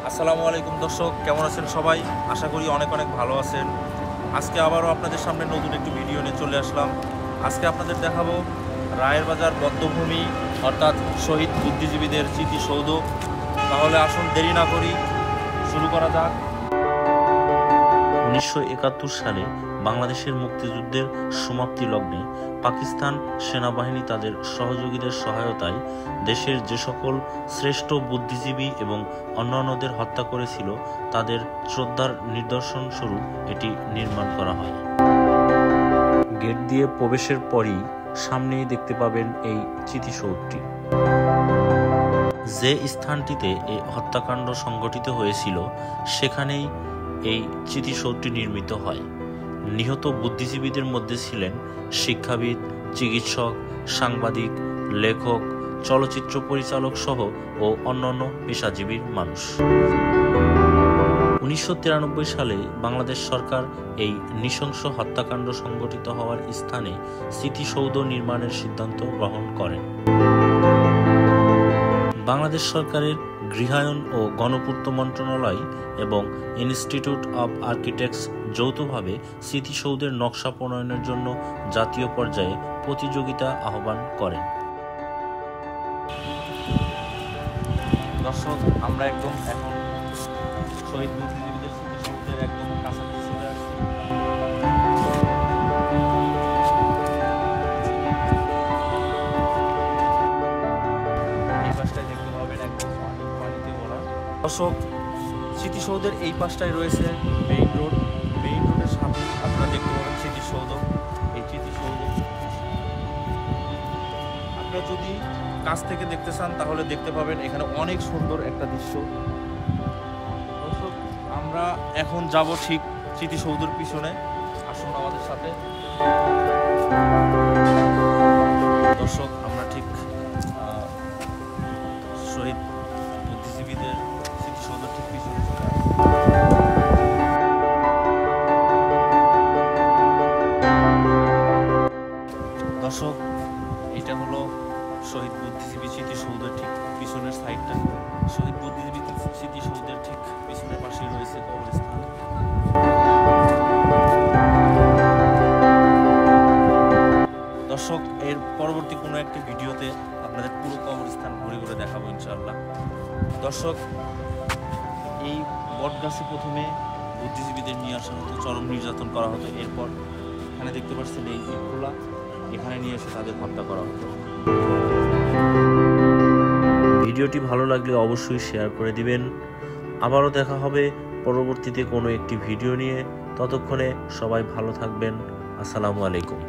আসসালামু আলাইকুম দর্শক, কেমন আছেন সবাই? আশা করি অনেক অনেক ভালো আছেন। আজকে আবারও আপনাদের সামনে নতুন একটি ভিডিও নিয়ে চলে আসলাম। আজকে আপনাদের দেখাবো রায়ের বাজার বধ্যভূমি অর্থাৎ শহীদ বুদ্ধিজীবীদের স্মৃতিসৌধ। তাহলে আসুন দেরি না করি, শুরু করা যাক। 1971 সালে বাংলাদেশের মুক্তিযুদ্ধের সমাপ্তি লগ্নে পাকিস্তান সেনাবাহিনী তাদের সহযোগীদের সহায়তায় দেশের যে সকল শ্রেষ্ঠ বুদ্ধিজীবী এবং অন্যান্যদের হত্যা করেছিল তাদের শ্রদ্ধার নিদর্শন স্বরূপ এটি নির্মাণ করা হয়। গেট দিয়ে প্রবেশের পরই সামনেই দেখতে পাবেন এই স্মৃতিসৌধটি। যে স্থানটিতে এই হত্যাকাণ্ড সংঘটিত হয়েছিল সেখানেই এই স্মৃতিসৌধটি নির্মিত হয়। নিহত বুদ্ধিজীবীদের মধ্যে ছিলেন শিক্ষাবিদ, চিকিৎসক, সাংবাদিক, লেখক, চলচ্চিত্র পরিচালক সহ ও অন্যান্য পেশাজীবী মানুষ। 1993 সালে বাংলাদেশ সরকার এই নৃশংস হত্যাকাণ্ড সংঘটিত হওয়ার স্থানে স্মৃতিসৌধ নির্মাণের সিদ্ধান্ত গ্রহণ করেন। বাংলাদেশ সরকারের গৃহায়ন ও গণপূর্ত মন্ত্রণালয় এবং ইনস্টিটিউট অব আর্কিটেক্টস যৌথভাবে স্মৃতিসৌধের নকশা প্রণয়নের জন্য জাতীয় পর্যায়ে প্রতিযোগিতা আহ্বান করেন। দর্শক, আমরা একদম এখন শহীদ বুদ্ধিজীবীদের স্মৃতিসৌধের একদম কাছাকাছি চলে আসছি। দর্শক, স্মৃতিসৌধের এই পাশটায় রয়েছে মেইন রোড। মেইন রোডের সামনে আপনারা দেখতে পাবেন স্মৃতিসৌধ। এই স্মৃতিসৌধ আপনারা যদি কাছ থেকে দেখতে চান তাহলে দেখতে পাবেন এখানে অনেক সুন্দর একটা দৃশ্য। দর্শক, আমরা এখন যাব ঠিক স্মৃতিসৌধের পিছনে, আসুন আমাদের সাথে। দর্শক, আমরা ঠিক শহীদ বুদ্ধিজীবীদের স্মৃতিসৌধের ঠিক পিছনে চলে আসছি। দর্শক, এটা হলো শহীদ বুদ্ধিজীবী স্মৃতিসৌধের ঠিক পিছনের সাইডটা। শহীদ বুদ্ধিজীবী স্মৃতিসৌধের ঠিক পিছনের পাশেই রয়েছে কবরস্থান। দর্শক, এর পরবর্তী কোনো একটি ভিডিওতে আপনাদের পুরো কবরস্থান ঘুরে ঘুরে দেখাবো ইনশাআল্লাহ। দর্শক, এই বটগাছে প্রথমে বুদ্ধিজীবীদের নিয়ে আসা হতো, চরম নির্যাতন করা হতো। এরপর এখানে দেখতে পাচ্ছেন এই ইটখোলা, এখানে নিয়ে এসে তাদের হত্যা করা হতো। ভিডিওটি ভালো লাগলে অবশ্যই শেয়ার করে দিবেন। আবারও দেখা হবে পরবর্তীতে কোনো একটি ভিডিও নিয়ে। ততক্ষণে সবাই ভালো থাকবেন। আসসালামু আলাইকুম।